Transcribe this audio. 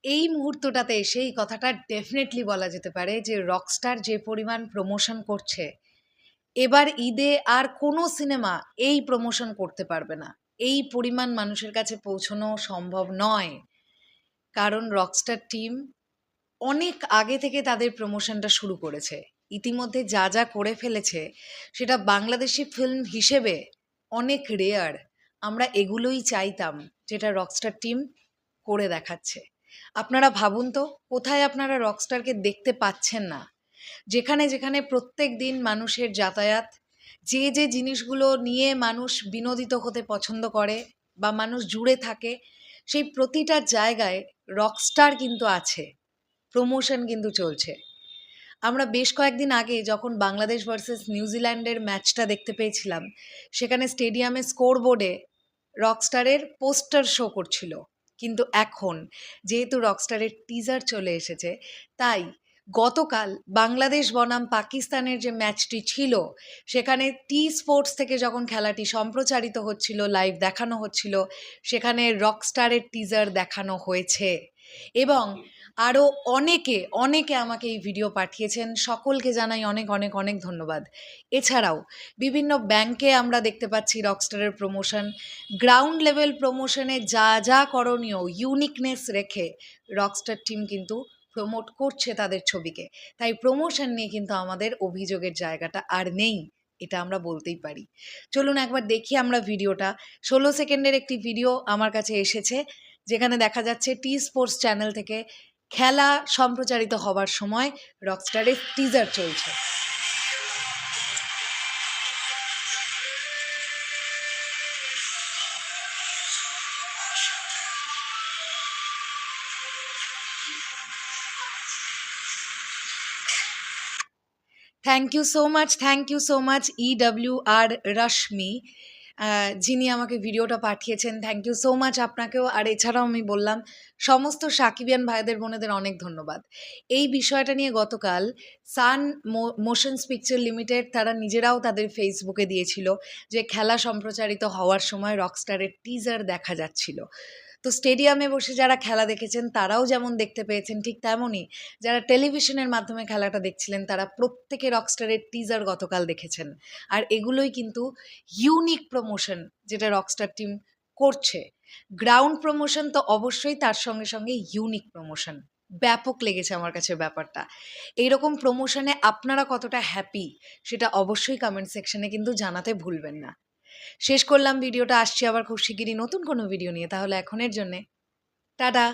এই মুহূর্তটাতে এসে এই কথাটা ডেফিনেটলি বলা যেতে পারে যে রকস্টার যে পরিমাণ প্রমোশন করছে, এবার ঈদে আর কোনো সিনেমা এই প্রমোশন করতে পারবে না। এই পরিমাণ মানুষের কাছে পৌঁছানো সম্ভব নয়। কারণ রকস্টার টিম অনেক আগে থেকে তাদের প্রমোশনটা শুরু করেছে। ইতিমধ্যে যা যা করে ফেলেছে সেটা বাংলাদেশি ফিল্ম হিসেবে অনেক রেয়ার। আমরা এগুলোই চাইতাম যেটা রকস্টার টিম করে দেখাচ্ছে। আপনারা ভাবুন তো, কোথায় আপনারা রকস্টারকে দেখতে পাচ্ছেন না? যেখানে যেখানে প্রত্যেক দিন মানুষের যাতায়াত, যে যে জিনিসগুলো নিয়ে মানুষ বিনোদিত হতে পছন্দ করে বা মানুষ জুড়ে থাকে, সেই প্রতিটা জায়গায় রকস্টার কিন্তু আছে, প্রমোশন কিন্তু চলছে। আমরা বেশ কয়েকদিন আগে যখন বাংলাদেশ ভার্সেস নিউজিল্যান্ডের ম্যাচটা দেখতে পেয়েছিলাম, সেখানে স্টেডিয়ামে স্কোর বোর্ডে রকস্টারের পোস্টার শো করছিল। কিন্তু এখন যেহেতু রকস্টারের টিজার চলে এসেছে, তাই গতকাল বাংলাদেশ বনাম পাকিস্তানের যে ম্যাচটি ছিল, সেখানে টি স্পোর্টস থেকে যখন খেলাটি সম্প্রচারিত হচ্ছিল, লাইভ দেখানো হচ্ছিল, সেখানে রকস্টারের টিজার দেখানো হয়েছে। এবং আরও অনেকে অনেকে আমাকে এই ভিডিও পাঠিয়েছেন, সকলকে জানাই অনেক অনেক অনেক ধন্যবাদ। এছাড়াও বিভিন্ন ব্যাংকে আমরা দেখতে পাচ্ছি রকস্টারের প্রমোশন। গ্রাউন্ড লেভেল প্রমোশনে যা যা করণীয় ইউনিকনেস রেখে রকস্টার টিম কিন্তু প্রমোট করছে তাদের ছবিকে। তাই প্রমোশন নিয়ে কিন্তু আমাদের অভিযোগের জায়গাটা আর নেই, এটা আমরা বলতেই পারি। চলুন একবার দেখি আমরা ভিডিওটা। 16 সেকেন্ডের একটি ভিডিও আমার কাছে এসেছে, যেখানে দেখা যাচ্ছে টি স্পোর্টস চ্যানেল থেকে খেলা সম্প্রচারিত হবার সময় রকস্টারের টিজার চলছে। Thank you so much EWR Rashmi, যিনি আমাকে ভিডিওটা পাঠিয়েছেন। থ্যাংক ইউ সো মাচ আপনাকেও। আর এছাড়াও আমি বললাম সমস্ত সাকিবিয়ান ভাইদের বোনেদের অনেক ধন্যবাদ। এই বিষয়টা নিয়ে গতকাল সান মোশনস পিকচার লিমিটেড তারা নিজেরাও তাদের ফেসবুকে দিয়েছিল যে খেলা সম্প্রচারিত হওয়ার সময় রকস্টারের টিজার দেখা যাচ্ছিল। তো স্টেডিয়ামে বসে যারা খেলা দেখেছেন তারাও যেমন দেখতে পেয়েছেন, ঠিক তেমনই যারা টেলিভিশনের মাধ্যমে খেলাটা দেখছিলেন তারা প্রত্যেকে রকস্টারের টিজার গতকাল দেখেছেন। আর এগুলোই কিন্তু ইউনিক প্রমোশন যেটা রকস্টার টিম করছে। গ্রাউন্ড প্রমোশন তো অবশ্যই, তার সঙ্গে সঙ্গে ইউনিক প্রমোশন। ব্যাপক লেগেছে আমার কাছে ব্যাপারটা। এইরকম প্রমোশনে আপনারা কতটা হ্যাপি সেটা অবশ্যই কমেন্ট সেকশনে কিন্তু জানাতে ভুলবেন না। শেষ করলাম ভিডিওটা, আসছি আবার খুব শিগগিরই নতুন কোনো ভিডিও নিয়ে। তাহলে এখনের জন্যে টাটা।